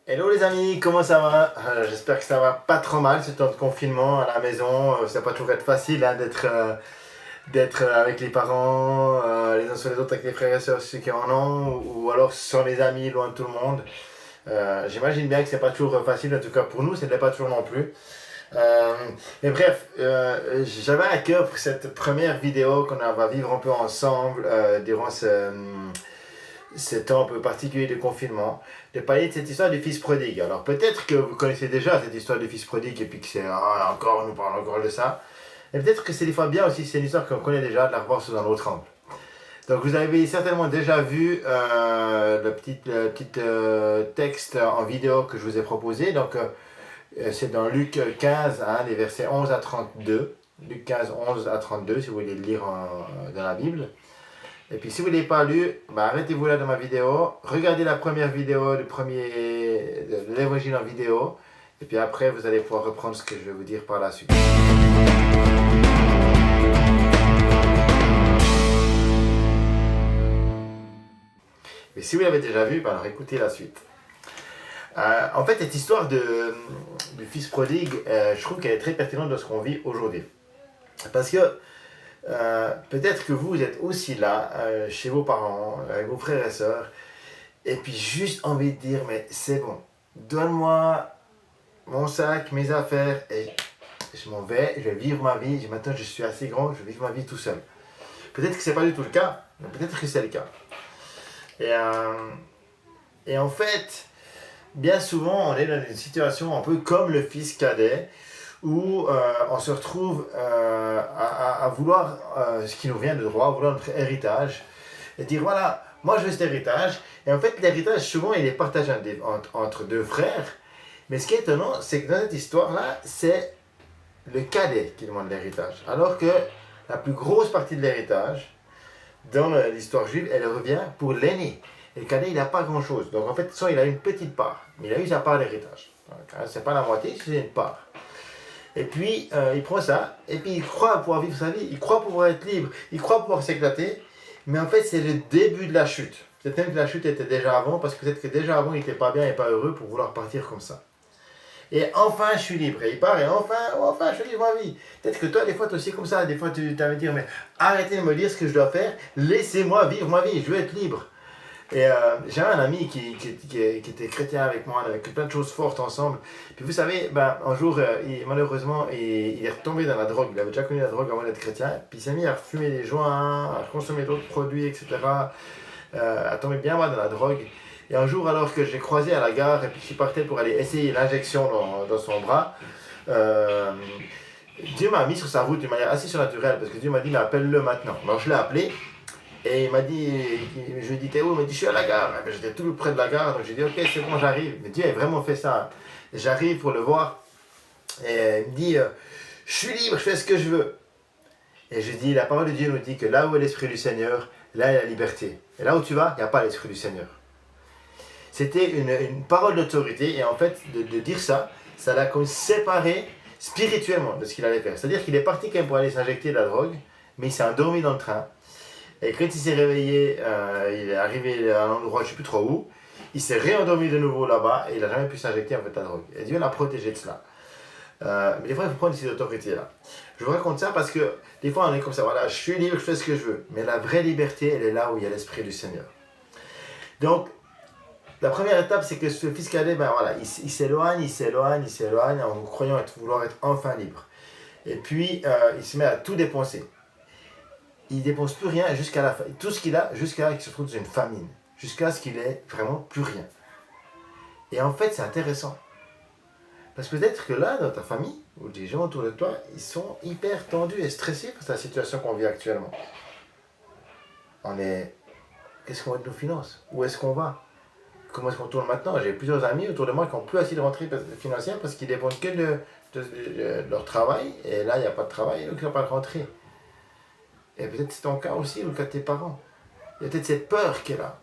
Hello les amis, comment ça va? J'espère que ça va pas trop mal ce temps de confinement à la maison. Ça va pas toujours être facile hein, d'être avec les parents, les uns sur les autres avec les frères et sœurs ceux qui en ont, ou alors sans les amis, loin de tout le monde. J'imagine bien que c'est pas toujours facile, en tout cas pour nous, ce n'est pas toujours non plus. Euh, mais bref, j'avais à cœur pour cette première vidéo qu'on va vivre un peu ensemble durant ce temps un peu particulier de confinement, de parler de cette histoire du fils prodigue. Alors peut-être que vous connaissez déjà cette histoire du fils prodigue et puis que c'est encore, on nous parle encore de ça. Et peut-être que c'est des fois bien aussi, c'est une histoire qu'on connaît déjà, de la revoir sous un autre angle. Donc vous avez certainement déjà vu le petit texte en vidéo que je vous ai proposé. Donc c'est dans Luc 15, hein, les versets 11 à 32. Luc 15, 11 à 32, si vous voulez le lire dans la Bible. Et puis si vous ne l'avez pas lu, bah, arrêtez-vous là dans ma vidéo, regardez la première vidéo, de l'évangile en vidéo, et puis après vous allez pouvoir reprendre ce que je vais vous dire par la suite. Mais si vous l'avez déjà vu, bah, alors écoutez la suite. En fait, cette histoire du fils prodigue, je trouve qu'elle est très pertinente dans ce qu'on vit aujourd'hui. Parce que peut-être que vous êtes aussi là, chez vos parents, avec vos frères et sœurs, et puis juste envie de dire, mais c'est bon, donne-moi mon sac, mes affaires, et je m'en vais, je vais vivre ma vie, maintenant je suis assez grand, je vais vivre ma vie tout seul. Peut-être que c'est pas du tout le cas, mais peut-être que c'est le cas. Et en fait, bien souvent, on est dans une situation un peu comme le fils cadet, où on se retrouve à vouloir ce qui nous vient de droit, à vouloir notre héritage, et dire voilà, moi je veux cet héritage, et en fait l'héritage souvent il est partagé entre deux frères, mais ce qui est étonnant, c'est que dans cette histoire-là, c'est le cadet qui demande l'héritage, alors que la plus grosse partie de l'héritage, dans l'histoire juive, elle revient pour l'aîné. Et le cadet, il n'a pas grand-chose. Donc en fait, soit il a une petite part, mais il a eu sa part d'héritage. C'est pas la moitié, c'est une part. Et puis, il prend ça, et puis il croit pouvoir vivre sa vie, il croit pouvoir être libre, il croit pouvoir s'éclater, mais en fait, c'est le début de la chute. Peut-être même que la chute était déjà avant, parce que peut-être que déjà avant, il n'était pas bien et pas heureux pour vouloir partir comme ça. Et enfin, je suis libre. Et il part, et enfin, je vis ma vie. Peut-être que toi, des fois, tu es aussi comme ça. Des fois, tu vas me dire, mais arrêtez de me dire ce que je dois faire, laissez-moi vivre ma vie, je veux être libre. Et j'avais un ami qui était chrétien avec moi, on avait plein de choses fortes ensemble. Puis vous savez, ben, un jour, malheureusement, il est retombé dans la drogue. Il avait déjà connu la drogue avant d'être chrétien. Puis il s'est mis à fumer des joints, à consommer d'autres produits, etc. À tomber bien mal dans la drogue. Et un jour, alors que j'ai croisé à la gare et puis je partais pour aller essayer l'injection dans son bras, Dieu m'a mis sur sa route d'une manière assez surnaturelle parce que Dieu m'a dit, mais appelle-le maintenant. Alors je l'ai appelé. Et il m'a dit, je lui ai dit, t'es où? Il m'a dit, je suis à la gare. J'étais tout près de la gare, donc j'ai dit, ok, c'est bon, j'arrive. Mais Dieu a vraiment fait ça. J'arrive pour le voir. Et il me dit, je suis libre, je fais ce que je veux. Et je dis, la parole de Dieu nous dit que là où est l'Esprit du Seigneur, là il y a la liberté. Et là où tu vas, il n'y a pas l'Esprit du Seigneur. C'était une parole d'autorité. Et en fait, de dire ça, ça l'a comme séparé spirituellement de ce qu'il allait faire. C'est-à-dire qu'il est parti quand même pour aller s'injecter de la drogue, mais il s'est endormi dans le train. Et quand il s'est réveillé, il est arrivé à un endroit, je ne sais plus trop où, il s'est réendormi de nouveau là-bas et il n'a jamais pu s'injecter en fait la drogue. Et Dieu l'a protégé de cela. Mais des fois, il faut prendre ces autorités-là. Je vous raconte ça parce que des fois, on est comme ça, voilà, je suis libre, je fais ce que je veux. Mais la vraie liberté, elle est là où il y a l'Esprit du Seigneur. Donc, la première étape, c'est que ce fils cadet, ben voilà, il s'éloigne en croyant vouloir être enfin libre. Et puis, il se met à tout dépenser. Il ne dépense plus rien jusqu'à la fin. Tout ce qu'il a, jusqu'à ce qu'il se trouve dans une famine. Jusqu'à ce qu'il ait vraiment plus rien. Et en fait, c'est intéressant. Parce que peut-être que là, dans ta famille, ou des gens autour de toi, ils sont hyper tendus et stressés face à la situation qu'on vit actuellement. Qu'est-ce qu'on va de nos finances? Où est-ce qu'on va? Comment est-ce qu'on tourne maintenant? J'ai plusieurs amis autour de moi qui n'ont plus assez de rentrée financière parce qu'ils dépendent que de leur travail. Et là, il n'y a pas de travail, donc ils n'ont pas de rentrée. Et peut-être c'est ton cas aussi, ou le cas de tes parents. Il y a peut-être cette peur qui est là.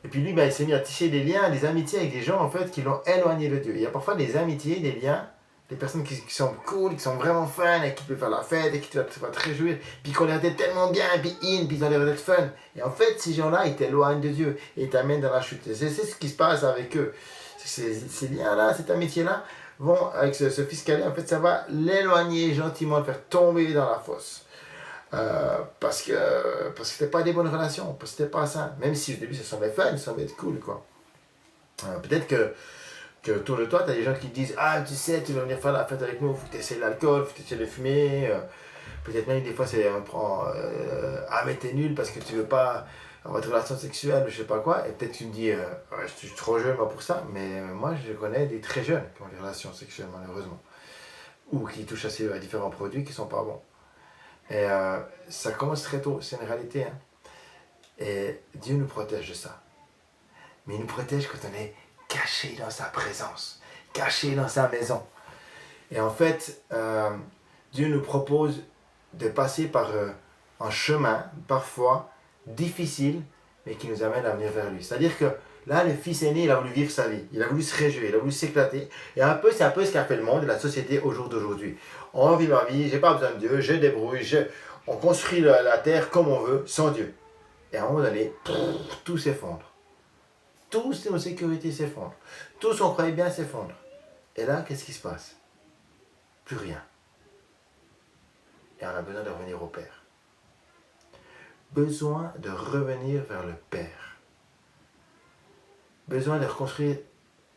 Et puis lui, il s'est mis à tisser des liens, des amitiés avec des gens en fait qui l'ont éloigné de Dieu. Il y a parfois des amitiés, des liens les personnes qui sont cool, qui sont vraiment fun et qui peuvent faire la fête et qui te va te réjouir, puis qu'on les tête tellement bien, puis ils ont l'air d'être fun. Et en fait, ces gens-là, ils t'éloignent de Dieu et ils t'amènent dans la chute. Et c'est ce qui se passe avec eux. Ces liens-là, cet amitié-là, vont, avec ce fils cadet, en fait, ça va l'éloigner gentiment, le faire tomber dans la fosse. Parce que c'était pas des bonnes relations, parce que c'était pas ça. Même si au début ça semblait fun, ça semblait être cool, quoi. Peut-être que autour de toi, tu as des gens qui te disent ah, tu sais, tu veux venir faire la fête avec nous, il faut que tu essaies l'alcool, il faut que tu essaies de fumer. Peut-être même des fois, on prend ah, mais t'es nul parce que tu veux pas avoir de relation sexuelle, je sais pas quoi. Et peut-être tu me dis ouais, je suis trop jeune moi pour ça, mais moi je connais des très jeunes qui ont des relations sexuelles, malheureusement, ou qui touchent à différents produits qui sont pas bons. Et ça commence très tôt, c'est une réalité. Hein. Et Dieu nous protège de ça. Mais il nous protège quand on est caché dans sa présence, caché dans sa maison. Et en fait, Dieu nous propose de passer par un chemin, parfois difficile, mais qui nous amène à venir vers lui. C'est-à-dire que là, le fils aîné, il a voulu vivre sa vie, il a voulu se réjouir, il a voulu s'éclater. Et c'est un peu ce qu'a fait le monde et la société au jour d'aujourd'hui. On vit ma vie, j'ai pas besoin de Dieu, je débrouille, on construit la terre comme on veut, sans Dieu. Et à un moment donné, tout s'effondre. Toutes nos sécurités s'effondrent. Tout ce qu'on croyait bien s'effondre. Et là, qu'est-ce qui se passe? Plus rien. Et on a besoin de revenir au Père. Besoin de revenir vers le Père. Besoin de reconstruire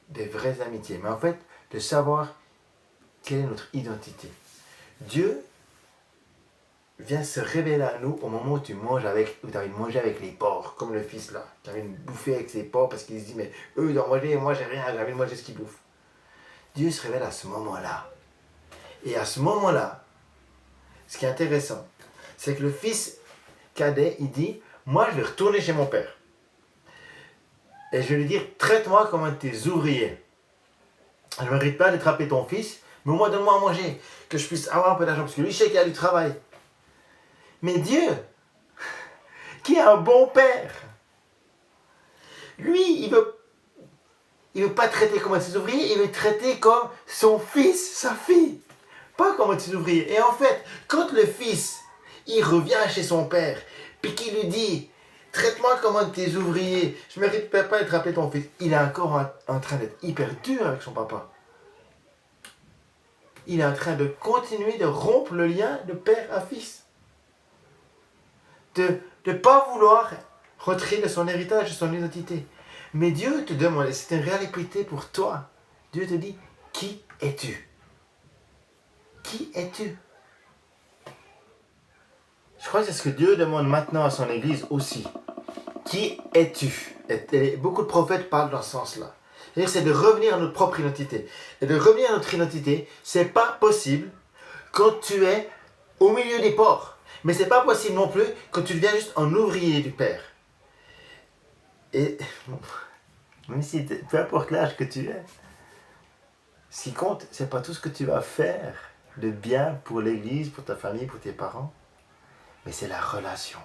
des vraies amitiés. Mais en fait, de savoir quelle est notre identité. Dieu vient se révéler à nous au moment où tu as envie de manger avec les porcs, comme le fils là, qui a envie de bouffer avec ses porcs parce qu'il se dit mais eux ils doivent manger et moi j'ai rien, j'ai envie de manger ce qu'ils bouffent. Dieu se révèle à ce moment-là. Et à ce moment-là, ce qui est intéressant, c'est que le fils cadet, il dit moi je vais retourner chez mon père. Et je vais lui dire traite-moi comme un de tes ouvriers. Je ne mérite pas d'attraper ton fils, mais au moins donne-moi à manger, que je puisse avoir un peu d'argent, parce que lui je sais qu'il a du travail. Mais Dieu, qui est un bon père, lui, il veut pas traiter comme un de ses ouvriers, il veut traiter comme son fils, sa fille. Pas comme un de ses ouvriers. Et en fait, quand le fils, il revient chez son père, puis qu'il lui dit, traite-moi comme un de tes ouvriers, je ne mérite pas d'attraper ton fils, il est encore en train d'être hyper dur avec son papa. Il est en train de continuer de rompre le lien de père à fils. De ne pas vouloir retirer de son héritage, de son identité. Mais Dieu te demande, et c'est une réalité pour toi, Dieu te dit, qui es-tu? Qui es-tu? Je crois que c'est ce que Dieu demande maintenant à son Église aussi. Qui es-tu? Et beaucoup de prophètes parlent dans ce sens-là. C'est de revenir à notre propre identité. Et de revenir à notre identité, c'est pas possible quand tu es au milieu des porcs. Mais c'est pas possible non plus quand tu deviens juste un ouvrier du Père. Et même si, peu importe l'âge que tu es, ce qui compte, c'est pas tout ce que tu vas faire de bien pour l'Église, pour ta famille, pour tes parents, mais c'est la relation.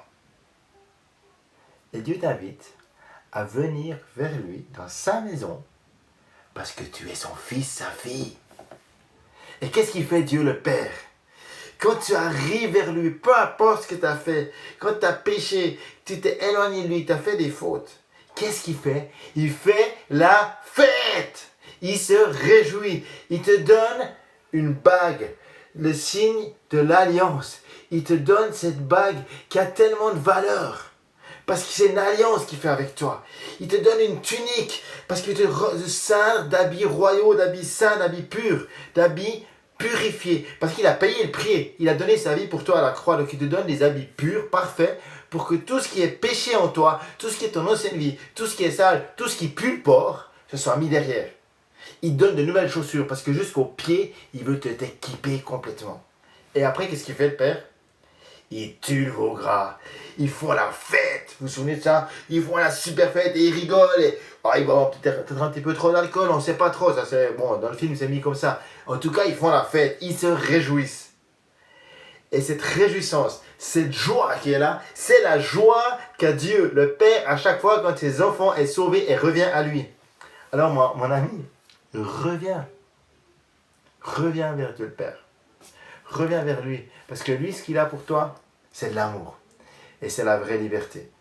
Et Dieu t'invite à venir vers lui dans sa maison parce que tu es son fils, sa fille. Et qu'est-ce qu'il fait Dieu le Père? Quand tu arrives vers lui, peu importe ce que tu as fait, quand tu as péché, tu t'es éloigné de lui, tu as fait des fautes, qu'est-ce qu'il fait? Il fait la fête. Il se réjouit. Il te donne une bague, le signe de l'alliance. Il te donne cette bague qui a tellement de valeur. Parce que c'est une alliance qu'il fait avec toi. Il te donne une tunique parce qu'il te ceint d'habits royaux, d'habits saints, d'habits purs, d'habits purifié, parce qu'il a payé le prix, il a donné sa vie pour toi à la croix, donc il te donne des habits purs, parfaits, pour que tout ce qui est péché en toi, tout ce qui est ton ancienne vie, tout ce qui est sale, tout ce qui pue le porc, se soit mis derrière. Il donne de nouvelles chaussures, parce que jusqu'aux pieds, il veut t'équiper complètement. Et après, qu'est-ce qu'il fait le Père? Il tue le veau gras. Ils font la fête. Vous vous souvenez de ça? Ils font la super fête et ils rigolent. Et ils boivent peut-être un petit peu trop d'alcool, on ne sait pas trop. Ça, bon, dans le film, c'est mis comme ça. En tout cas, ils font la fête. Ils se réjouissent. Et cette réjouissance, cette joie qui est là, c'est la joie qu'a Dieu, le Père, à chaque fois quand ses enfants est sauvé et revient à lui. Alors, mon ami, reviens. reviens vers Dieu le Père. Reviens vers lui. Parce que lui, ce qu'il a pour toi, c'est de l'amour. Et c'est la vraie liberté.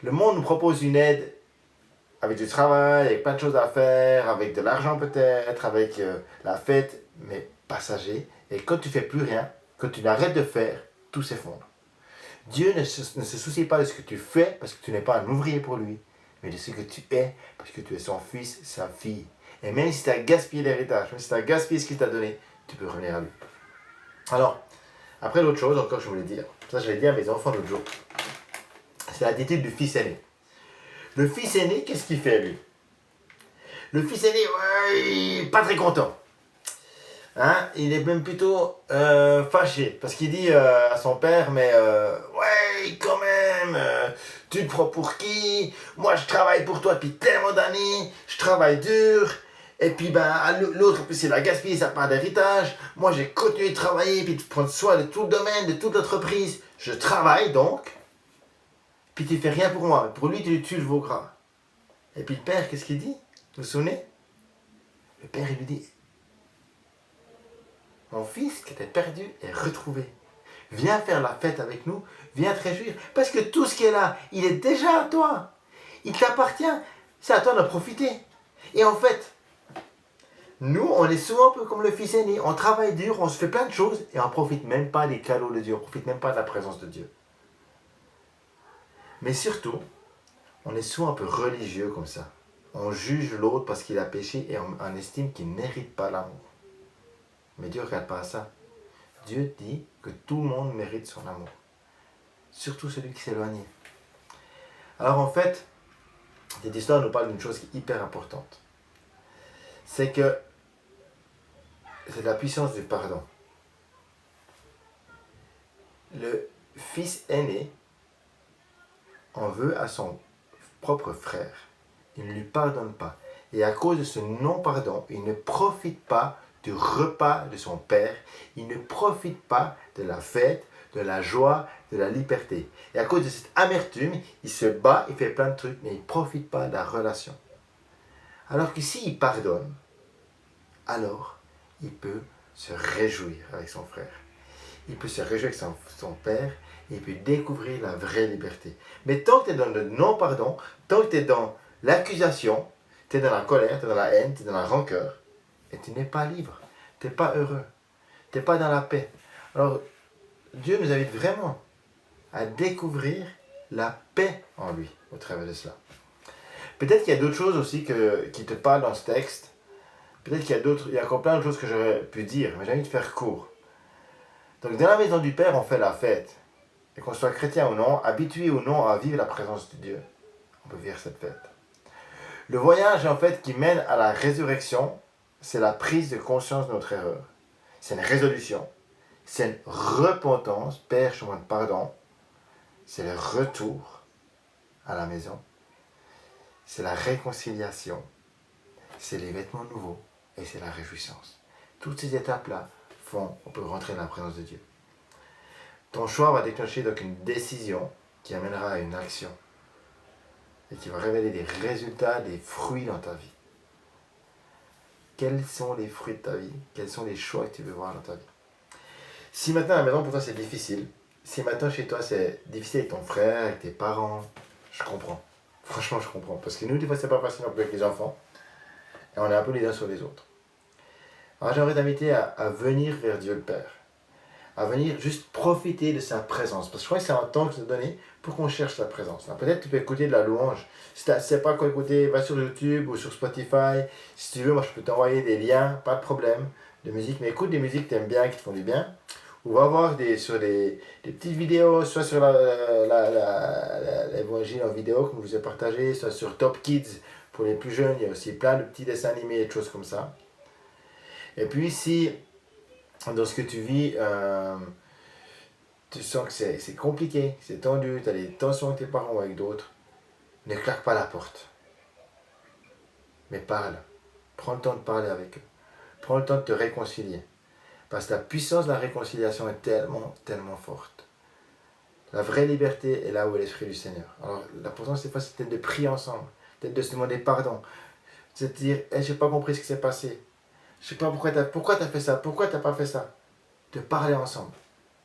Le monde nous propose une aide avec du travail, avec plein de choses à faire, avec de l'argent peut-être, avec la fête, mais passager. Et quand tu fais plus rien, quand tu n'arrêtes de faire, tout s'effondre. Dieu ne se soucie pas de ce que tu fais parce que tu n'es pas un ouvrier pour lui, mais de ce que tu es parce que tu es son fils, sa fille. Et même si tu as gaspillé l'héritage, même si tu as gaspillé ce qu'il t'a donné, tu peux revenir à lui. Alors, après l'autre chose encore je voulais dire, ça je l'ai dit à mes enfants l'autre jour, c'est l'attitude du fils aîné. Le fils aîné, qu'est-ce qu'il fait lui? Le fils aîné, ouais, pas très content. Hein, il est même plutôt fâché parce qu'il dit à son père, mais ouais, quand même, tu te prends pour qui? Moi je travaille pour toi depuis tellement d'années, je travaille dur, et puis ben l'autre, en plus il a gaspillé sa part d'héritage. Moi j'ai continué de travailler, puis de prendre soin de tout le domaine, de toute l'entreprise. Je travaille donc, puis tu fais rien pour moi. Pour lui, tu tues le veau gras. Et puis le père, qu'est-ce qu'il dit? Vous vous souvenez? Le père, il lui dit, mon fils qui était perdu est retrouvé. Viens faire la fête avec nous, viens te réjouir. Parce que tout ce qui est là, il est déjà à toi. Il t'appartient. C'est à toi d'en profiter. Et en fait, nous, on est souvent un peu comme le fils aîné. On travaille dur, on se fait plein de choses et on ne profite même pas des cadeaux de Dieu. On ne profite même pas de la présence de Dieu. Mais surtout, on est souvent un peu religieux comme ça. On juge l'autre parce qu'il a péché et on estime qu'il ne mérite pas l'amour. Mais Dieu ne regarde pas à ça. Dieu dit que tout le monde mérite son amour. Surtout celui qui s'est éloigné. Alors en fait, cette histoire nous parle d'une chose qui est hyper importante. C'est que c'est la puissance du pardon. Le fils aîné en veut à son propre frère. Il ne lui pardonne pas. Et à cause de ce non-pardon, il ne profite pas du repas de son père. Il ne profite pas de la fête, de la joie, de la liberté. Et à cause de cette amertume, il se bat, il fait plein de trucs, mais il ne profite pas de la relation. Alors que s'il pardonne, alors il peut se réjouir avec son frère. Il peut se réjouir avec son père et il peut découvrir la vraie liberté. Mais tant que tu es dans le non-pardon, tant que tu es dans l'accusation, tu es dans la colère, tu es dans la haine, tu es dans la rancœur, et tu n'es pas libre, tu n'es pas heureux, tu n'es pas dans la paix. Alors, Dieu nous invite vraiment à découvrir la paix en lui au travers de cela. Peut-être qu'il y a d'autres choses aussi qui te parlent dans ce texte. Peut-être qu'il y a encore plein de choses que j'aurais pu dire, mais j'ai envie de faire court. Donc, dans la maison du Père, on fait la fête. Et qu'on soit chrétien ou non, habitué ou non à vivre la présence de Dieu, on peut vivre cette fête. Le voyage, en fait, qui mène à la résurrection, c'est la prise de conscience de notre erreur. C'est une résolution. C'est une repentance, Père, je demande pardon. C'est le retour à la maison. C'est la réconciliation. C'est les vêtements nouveaux. Et c'est la réjouissance. Toutes ces étapes-là font qu'on peut rentrer dans la présence de Dieu. Ton choix va déclencher donc une décision qui amènera à une action. Et qui va révéler des résultats, des fruits dans ta vie. Quels sont les fruits de ta vie? Quels sont les choix que tu veux voir dans ta vie? Si maintenant à la maison pour toi c'est difficile, si maintenant chez toi c'est difficile avec ton frère, avec tes parents, je comprends. Franchement je comprends. Parce que nous des fois c'est pas facile non plus avec les enfants. Et on est un peu les uns sur les autres. Alors j'aimerais t'inviter à venir vers Dieu le Père. À venir juste profiter de sa présence. Parce que je crois que c'est un temps que je t'ai donné pour qu'on cherche sa présence. Alors, peut-être tu peux écouter de la louange. Si tu ne sais pas quoi écouter, va sur YouTube ou sur Spotify. Si tu veux, moi je peux t'envoyer des liens, pas de problème, de musique. Mais écoute des musiques que tu aimes bien, qui te font du bien. Ou va voir sur des petites vidéos, soit sur l'évangile en vidéo que je vous ai partagé, soit sur Top Kids pour les plus jeunes. Il y a aussi plein de petits dessins animés et de choses comme ça. Et puis si dans ce que tu vis, tu sens que c'est compliqué, c'est tendu, tu as des tensions avec tes parents ou avec d'autres, ne claque pas la porte. Mais parle. Prends le temps de parler avec eux. Prends le temps de te réconcilier. Parce que la puissance de la réconciliation est tellement, tellement forte. La vraie liberté est là où est l'Esprit du Seigneur. Alors l'important c'est peut-être de prier ensemble, peut-être de se demander pardon, de se dire hey, j'ai pas compris ce qui s'est passé. Je sais pas pourquoi t'as fait ça, pourquoi t'as pas fait ça. De parler ensemble,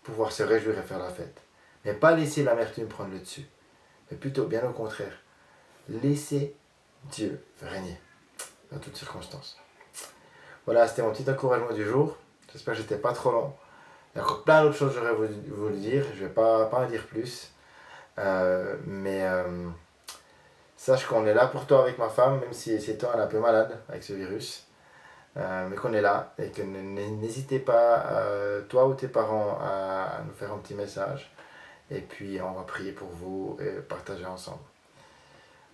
pouvoir se réjouir et faire la fête. Mais pas laisser l'amertume prendre le dessus. Mais plutôt, bien au contraire, laisser Dieu régner dans toutes circonstances. Voilà, c'était mon petit encouragement du jour. J'espère que j'étais pas trop long. Il y a encore plein d'autres choses que j'aurais voulu dire. Je vais pas en dire plus. Mais sache qu'on est là pour toi avec ma femme, même si c'est toi, elle est un peu malade avec ce virus. Mais qu'on est là et que n'hésitez pas, toi ou tes parents, à nous faire un petit message. Et puis on va prier pour vous et partager ensemble.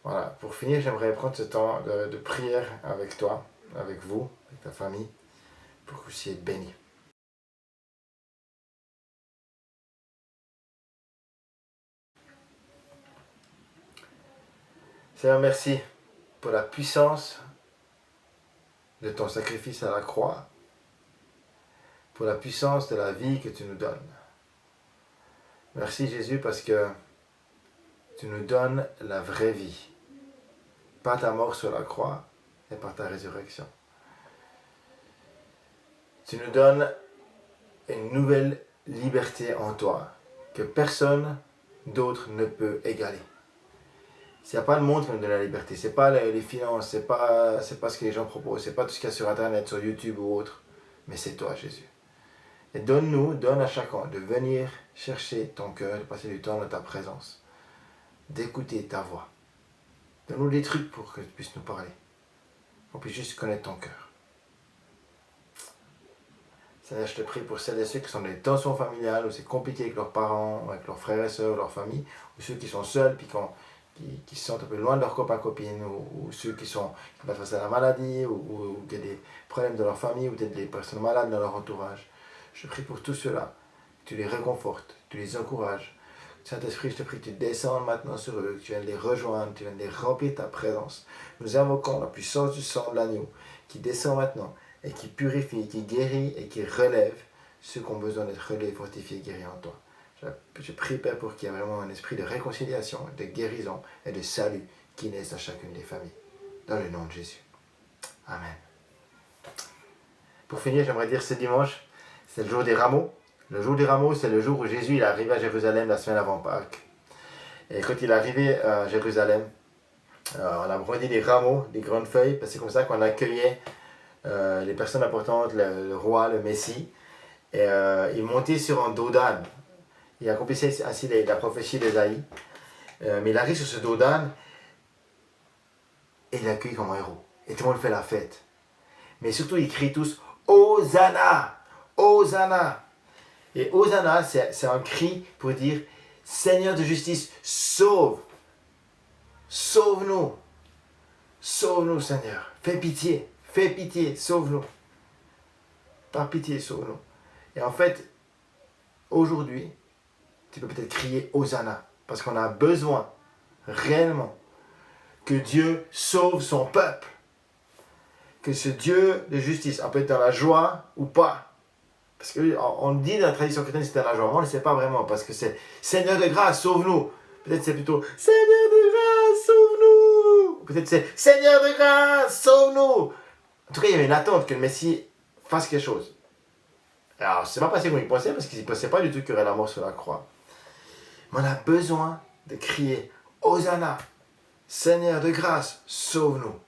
Voilà, pour finir, j'aimerais prendre ce temps de prière avec toi, avec vous, avec ta famille, pour que vous puissiez être bénis. Seigneur, merci pour la puissance de ton sacrifice à la croix, pour la puissance de la vie que tu nous donnes. Merci Jésus parce que tu nous donnes la vraie vie, pas ta mort sur la croix, mais par ta résurrection. Tu nous donnes une nouvelle liberté en toi que personne d'autre ne peut égaler. Il n'y a pas le monde qui nous donne la liberté, c'est pas les finances, c'est pas ce que les gens proposent, c'est pas tout ce qu'il y a sur internet, sur YouTube ou autre, mais c'est toi Jésus. Et donne à chacun de venir chercher ton cœur, de passer du temps dans ta présence, d'écouter ta voix. Donne-nous des trucs pour que tu puisses nous parler, qu'on puisse juste connaître ton cœur. Seigneur, je te prie pour celles et ceux qui sont dans des tensions familiales, où c'est compliqué avec leurs parents, avec leurs frères et sœurs, leur famille, ou ceux qui sont seuls, puis qui se sentent un peu loin de leurs copains, copines, ou ceux qui passent face à la maladie, ou qui ont des problèmes dans leur famille, ou peut-être des personnes malades dans leur entourage. Je prie pour tous ceux-là, que tu les réconfortes, que tu les encourages. Saint-Esprit, je te prie que tu descendes maintenant sur eux, que tu viennes les rejoindre, que tu viennes les remplir de ta présence. Nous invoquons la puissance du sang de l'agneau qui descend maintenant et qui purifie, qui guérit et qui relève ceux qui ont besoin d'être relevés, fortifiés, guéris en toi. Je prie, Père, pour qu'il y ait vraiment un esprit de réconciliation, de guérison et de salut qui naisse dans chacune des familles. Dans le nom de Jésus. Amen. Pour finir, j'aimerais dire ce dimanche, c'est le jour des rameaux. Le jour des rameaux, c'est le jour où Jésus est arrivé à Jérusalem la semaine avant Pâques. Et quand il est arrivé à Jérusalem, on a brandi des rameaux, des grandes feuilles, parce que c'est comme ça qu'on accueillait les personnes importantes, le roi, le Messie. Et il montait sur un dos d'âne. Il accomplissait ainsi la prophétie d'Ésaïe. Mais il arrive sur ce dos d'âne et il l'accueille comme un héros. Et tout le monde fait la fête. Mais surtout, ils crient tous Hosanna! Hosanna! Et Hosanna, c'est un cri pour dire Seigneur de justice, sauve! Sauve-nous! Sauve-nous, Seigneur! Fais pitié, sauve-nous! Par pitié, sauve-nous! Et en fait, aujourd'hui, tu peux peut-être crier Hosanna, parce qu'on a besoin, réellement, que Dieu sauve son peuple. Que ce Dieu de justice, on peut être dans la joie ou pas. Parce qu'on dit dans la tradition chrétienne que c'est dans la joie, mais on ne le sait pas vraiment, parce que c'est Seigneur de grâce, sauve-nous. Peut-être c'est plutôt Seigneur de grâce, sauve-nous. Peut-être c'est Seigneur de grâce, sauve-nous. En tout cas, il y avait une attente que le Messie fasse quelque chose. Alors, c'est pas passé comme il pensait, parce qu'il ne pensait pas du tout qu'il y aurait la mort sur la croix. Mais on a besoin de crier Hosanna, Seigneur de grâce, sauve-nous.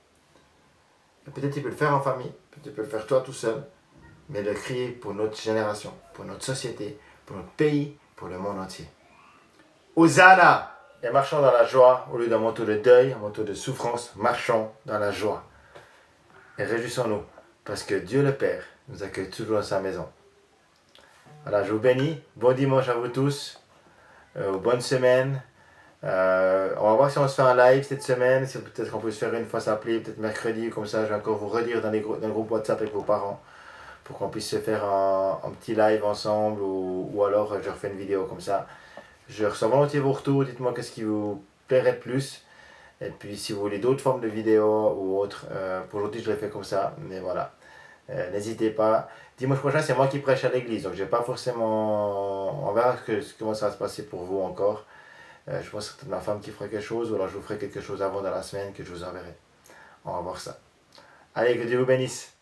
Peut-être tu peux le faire en famille, peut-être tu peux le faire toi tout seul, mais de crier pour notre génération, pour notre société, pour notre pays, pour le monde entier. Hosanna! Et marchons dans la joie, au lieu d'un manteau de deuil, un manteau de souffrance, marchons dans la joie. Et réjouissons-nous, parce que Dieu le Père nous accueille toujours dans sa maison. Voilà, je vous bénis. Bon dimanche à vous tous. Bonne semaine. On va voir si on se fait un live cette semaine. Si peut-être qu'on peut se faire une fois s'appeler, peut-être mercredi, comme ça je vais encore vous redire dans le groupe WhatsApp avec vos parents pour qu'on puisse se faire un petit live ensemble ou alors je refais une vidéo comme ça. Je reçois volontiers vos retours, dites-moi qu'est-ce qui vous plairait le plus. Et puis si vous voulez d'autres formes de vidéos ou autres, pour aujourd'hui je l'ai fait comme ça, mais voilà. N'hésitez pas. Dimanche prochain c'est moi qui prêche à l'église, donc j'ai pas forcément... On verra comment ça va se passer pour vous encore. Je pense que c'est ma femme qui fera quelque chose, ou alors je vous ferai quelque chose avant dans la semaine que je vous enverrai. On va voir ça. Allez, que Dieu vous bénisse.